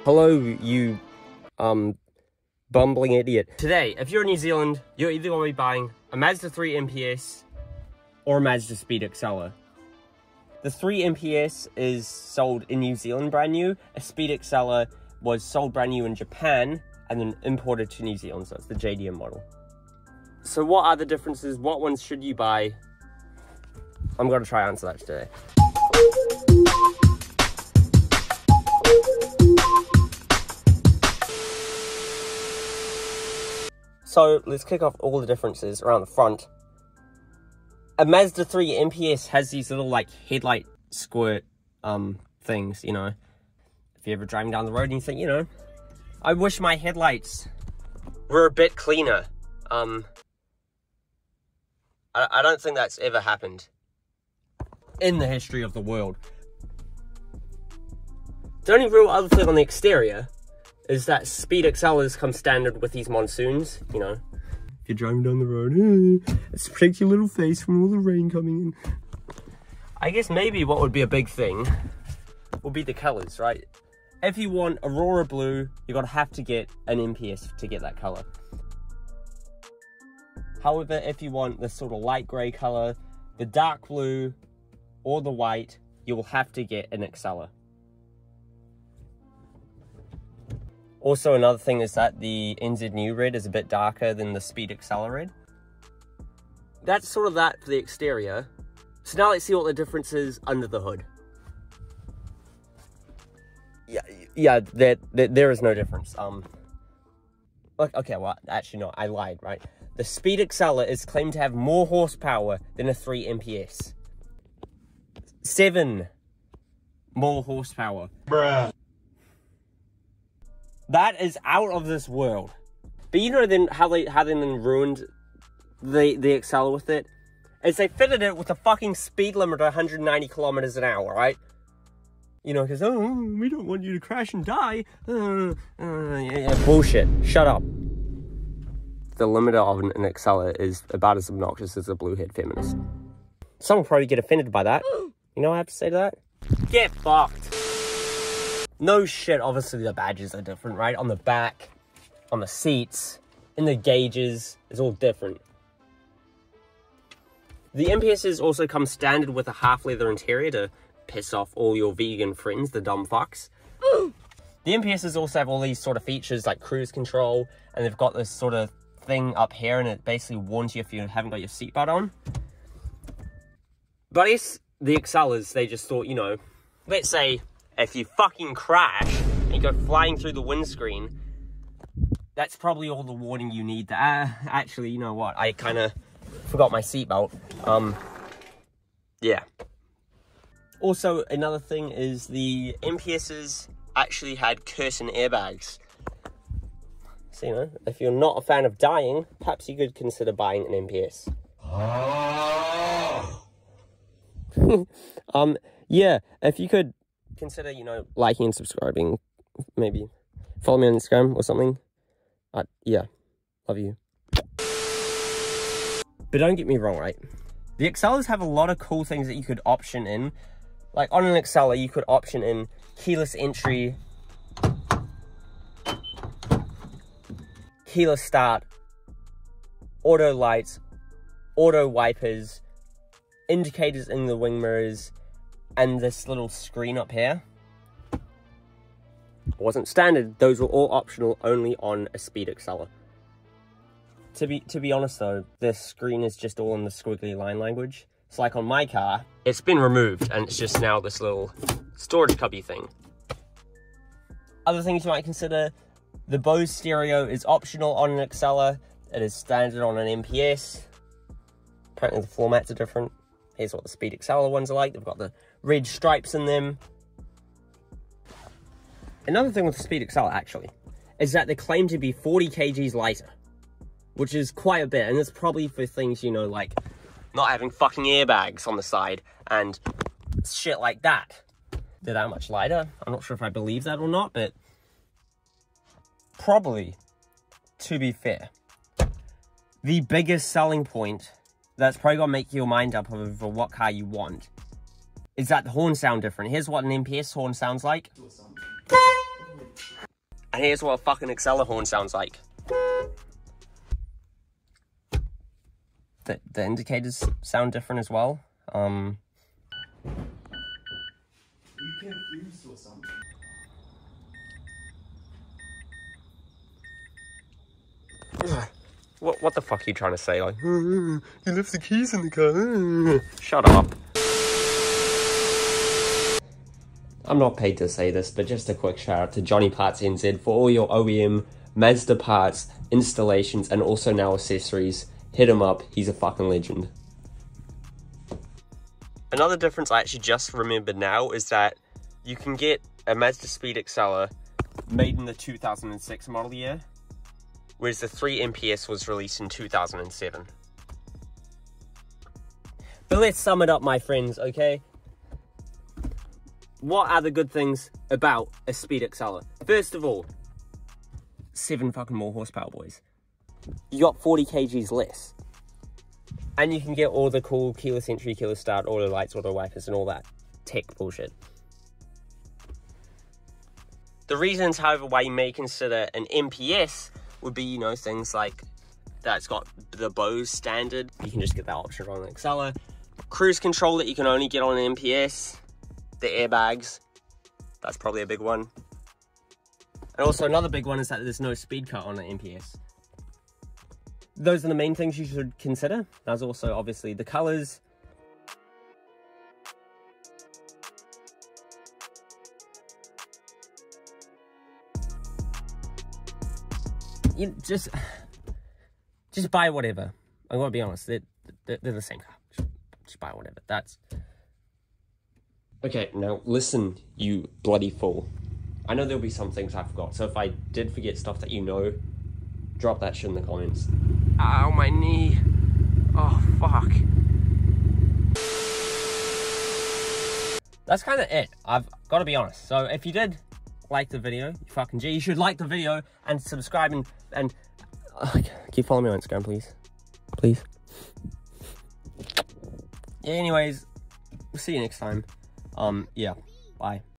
Hello, you, bumbling idiot. Today, if you're in New Zealand, you're either going to be buying a Mazda 3 MPS or a Mazdaspeed Axela. The 3 MPS is sold in New Zealand brand new. A Speed Axela was sold brand new in Japan and then imported to New Zealand, so it's the JDM model. So what are the differences? What ones should you buy? I'm going to try to answer that today. So let's kick off all the differences around the front. A Mazda 3 MPS has these little like headlight squirt things, you know. If you're ever driving down the road and you think, you know, I wish my headlights were a bit cleaner. I don't think that's ever happened in the history of the world. The only real other thing on the exterior is that Speed Axelas come standard with these monsoons, you know. If you're driving down the road, it's to protect your little face from all the rain coming in. I guess maybe what would be a big thing would be the colors, right? If you want Aurora Blue, you're gonna have to get an MPS to get that color. However, if you want the sort of light gray color, the dark blue, or the white, you will have to get an Axela. Also, another thing is that the NZ New red is a bit darker than the Speed Axela red. That's sort of that for the exterior. So now let's see what the difference is under the hood. Yeah, there is no difference. Okay, well, actually no, I lied, right? The Speed Axela is claimed to have more horsepower than a 3 MPS. 7 more horsepower. Bruh. That is out of this world. But you know then how they then ruined the Axela with it? Is they fitted it with a fucking speed limit of 190 kilometers an hour, right? You know, because, oh, we don't want you to crash and die. Yeah, bullshit. Shut up. The limiter of an Axela is about as obnoxious as a blue-haired feminist. Someone will probably get offended by that. You know what I have to say to that? Get fucked. No shit, obviously the badges are different, right? On the back, on the seats, in the gauges, it's all different. The MPSs also come standard with a half leather interior to piss off all your vegan friends, the dumb fucks. The MPSs also have all these sort of features like cruise control, and they've got this sort of thing up here, and it basically warns you if you haven't got your seatbelt on. But I guess the Axelas, they just thought, you know, let's say if you fucking crash and you go flying through the windscreen, that's probably all the warning you need. Actually, you know what? I kind of forgot my seatbelt. Yeah. Also, another thing is the MPSs actually had curtain airbags. So, you know, if you're not a fan of dying, perhaps you could consider buying an MPS. Yeah, if you could consider, you know, liking and subscribing, maybe follow me on Instagram or something. Yeah, love you. But don't get me wrong, right? The Axelas have a lot of cool things that you could option in. Like on an Axela, you could option in keyless entry, keyless start, auto lights, auto wipers, indicators in the wing mirrors, and this little screen up here. It wasn't standard. Those were all optional, only on a Speed Axela. To be honest though, this screen is just all in the squiggly line language. It's like on my car, it's been removed and it's just now this little storage cubby thing. Other things you might consider, the Bose stereo is optional on an Axela. It is standard on an MPS. Apparently the floor mats are different. Here's what the Speed Axela ones are like. They've got the red stripes in them. Another thing with the Speed Axela, actually, is that they claim to be 40 kgs lighter, which is quite a bit, and it's probably for things, you know, like not having fucking airbags on the side and shit like that. They're that much lighter. I'm not sure if I believe that or not, but probably, to be fair, the biggest selling point that's probably gonna make your mind up over what car you want is that the horns sound different. Here's what an MPS horn sounds like. And here's what a fucking Axela horn sounds like. The indicators sound different as well. You confused or something? What the fuck are you trying to say? Like, you left the keys in the car. Shut up. I'm not paid to say this, but just a quick shout out to Johnny Parts NZ for all your OEM Mazda parts, installations, and also now accessories. Hit him up, he's a fucking legend. Another difference I actually just remembered now is that you can get a Mazdaspeed Axela made in the 2006 model year, whereas the 3 MPS was released in 2007. But let's sum it up, my friends, okay? What are the good things about a Speed Axela? First of all, 7 fucking more horsepower, boys. You got 40 kgs less. And you can get all the cool keyless entry, keyless start, auto lights, auto wipers, and all that tech bullshit. The reasons, however, why you may consider an MPS would be, you know, things like that it's got the Bose standard. You can just get that option on an Axela. Cruise control that you can only get on an MPS. The airbags, that's probably a big one. And also another big one is that there's no speed cut on an MPS. Those are the main things you should consider. There's also obviously the colors. You just buy whatever. I'm gonna be honest, they're the same car. Just buy whatever. That's... Okay, now listen, you bloody fool. I know there'll be some things I forgot, so if I did forget stuff that you know, drop that shit in the comments. Ow, my knee. Oh, fuck. That's kind of it. I've got to be honest. So if you did like the video, you fucking G, you should like the video and subscribe and keep following me on Instagram, please. Please. Yeah, anyways, we'll see you next time. Yeah, bye.